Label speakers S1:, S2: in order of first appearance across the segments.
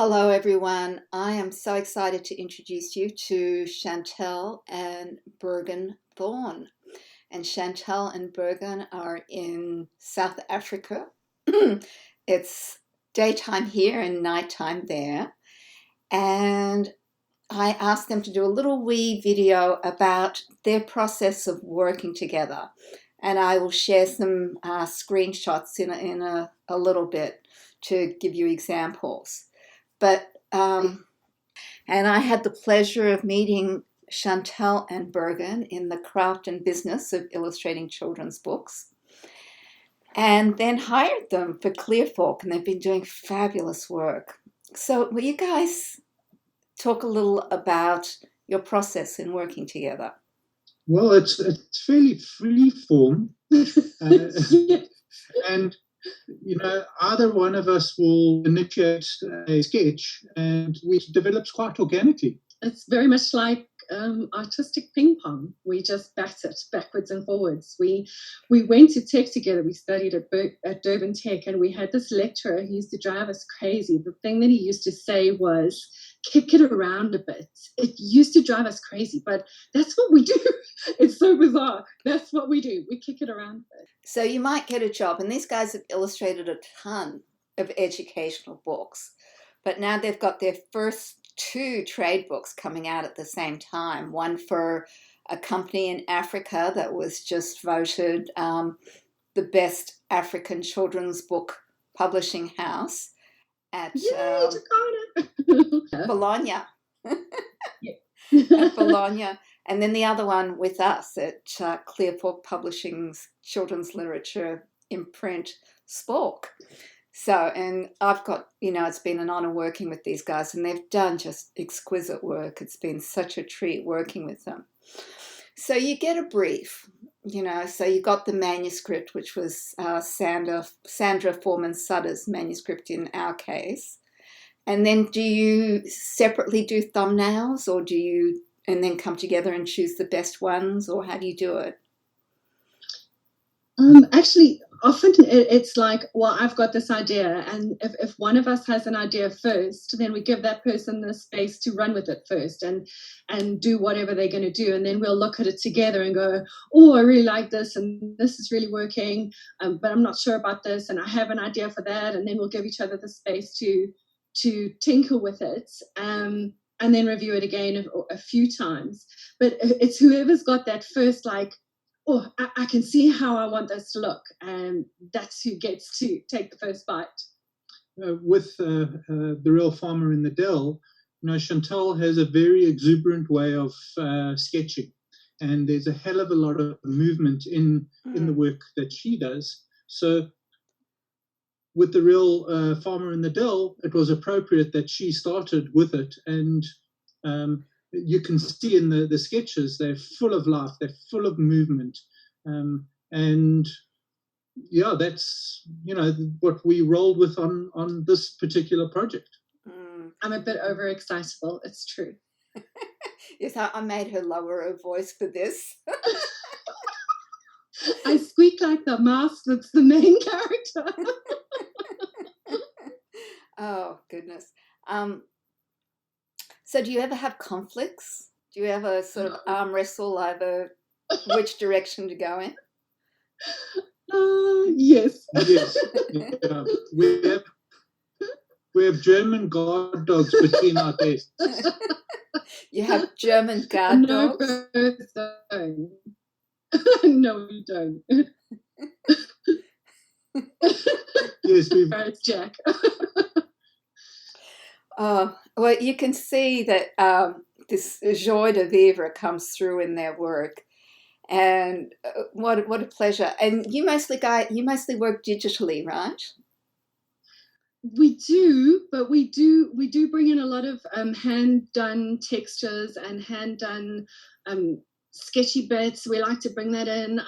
S1: Hello, everyone. I am so excited to introduce you to Chantelle and Burgen Thorne. And Chantelle and Burgen are in South Africa. It's daytime here and nighttime there. And I asked them to do a little wee video about their process of working together. And I will share some screenshots in a little bit to give you examples. But and I had the pleasure of meeting Chantelle and Burgen in the craft and business of illustrating children's books, and then hired them for Clearfork, and they've been doing fabulous work. So, will you guys talk a little about your process in working together?
S2: Well, it's fairly free form, and either one of us will initiate a sketch, and which develops quite organically.
S3: It's very much like artistic ping pong. We just bat it backwards and forwards. We went to tech together. We studied at Durban Tech, and we had this lecturer who used to drive us crazy. The thing that he used to say was, kick it around a bit. It used to drive us crazy, but that's what we do. It's so bizarre. That's what we do. We kick it around a bit.
S1: So you might get a job, and these guys have illustrated a ton of educational books, but now they've got their first two trade books coming out at the same time. One for a company in Africa that was just voted the best African children's book publishing house at Bologna. At Bologna. And then the other one with us at Clearfork Publishing's children's literature imprint, Spork. So, and I've got, it's been an honor working with these guys, and they've done just exquisite work. It's been such a treat working with them. So you get a brief, so you got the manuscript, which was Sandra Foreman Sutter's manuscript in our case. And then do you separately do thumbnails, or do you, and then come together and choose the best ones, or how do you do it?
S3: Actually, often it's like, well, I've got this idea, and if one of us has an idea first, then we give that person the space to run with it first and do whatever they're going to do, and then we'll look at it together and go, oh, I really like this, and this is really working, but I'm not sure about this, and I have an idea for that, and then we'll give each other the space to tinker with it, and then review it again a few times. But it's whoever's got that first, like, oh, I can see how I want this to look, and that's who gets to take the first bite.
S2: With The Real Farmer in the Dell, Chantelle has a very exuberant way of sketching, and there's a hell of a lot of movement in the work that she does. So with The Real Farmer in the Dell, it was appropriate that she started with it, and you can see in the sketches, they're full of life, they're full of movement. And yeah, that's, what we rolled with on this particular project.
S3: I'm a bit overexcitable, it's true.
S1: Yes, I made her lower her voice for this.
S3: I squeak like the mouse that's the main character.
S1: Oh, goodness. So do you ever have conflicts? Do you ever sort of arm wrestle over which direction to go in?
S3: Yes.
S2: Yes. Yeah. We have German guard dogs between our desks.
S1: You have German guard dogs?
S3: No, we don't.
S2: Yes,
S3: it's Jack.
S1: Well, you can see that this joie de vivre comes through in their work, and what a pleasure! And you mostly work digitally, right?
S3: We do, but we do bring in a lot of hand done textures and hand done sketchy bits. We like to bring that in.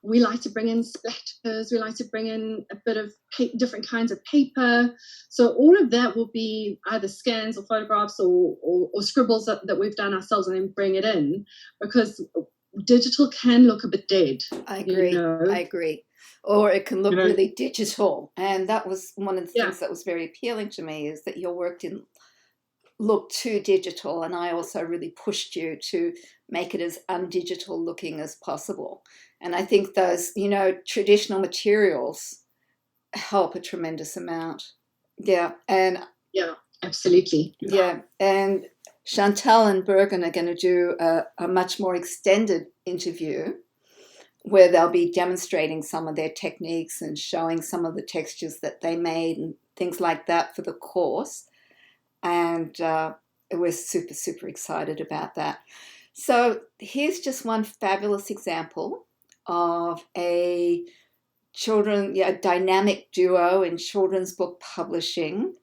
S3: We like to bring in splatters. We like to bring in a bit of different kinds of paper. So all of that will be either scans or photographs or scribbles that we've done ourselves, and then bring it in, because digital can look a bit dead.
S1: I agree. I agree. or it can look
S2: You know,
S1: really digital. And that was one of the
S3: Yeah.
S1: things that was very appealing to me, is that your work didn't look too digital, and I also really pushed you to make it as undigital looking as possible. And I think those, traditional materials help a tremendous amount. Yeah, and
S3: Yeah, absolutely.
S1: yeah, and Chantelle and Burgen are going to do a much more extended interview where they'll be demonstrating some of their techniques and showing some of the textures that they made and things like that for the course. And we're super, super excited about that. So here's just one fabulous example of a dynamic duo in children's book publishing.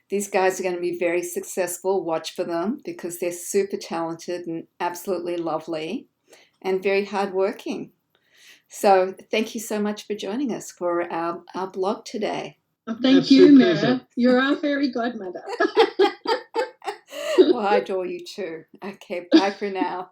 S1: These guys are going to be very successful. Watch for them, because they're super talented and absolutely lovely and very hardworking. So thank you so much for joining us for our blog today.
S3: Well, thank you, Mira. You're our fairy godmother.
S1: Well, I adore you too. Okay, bye for now.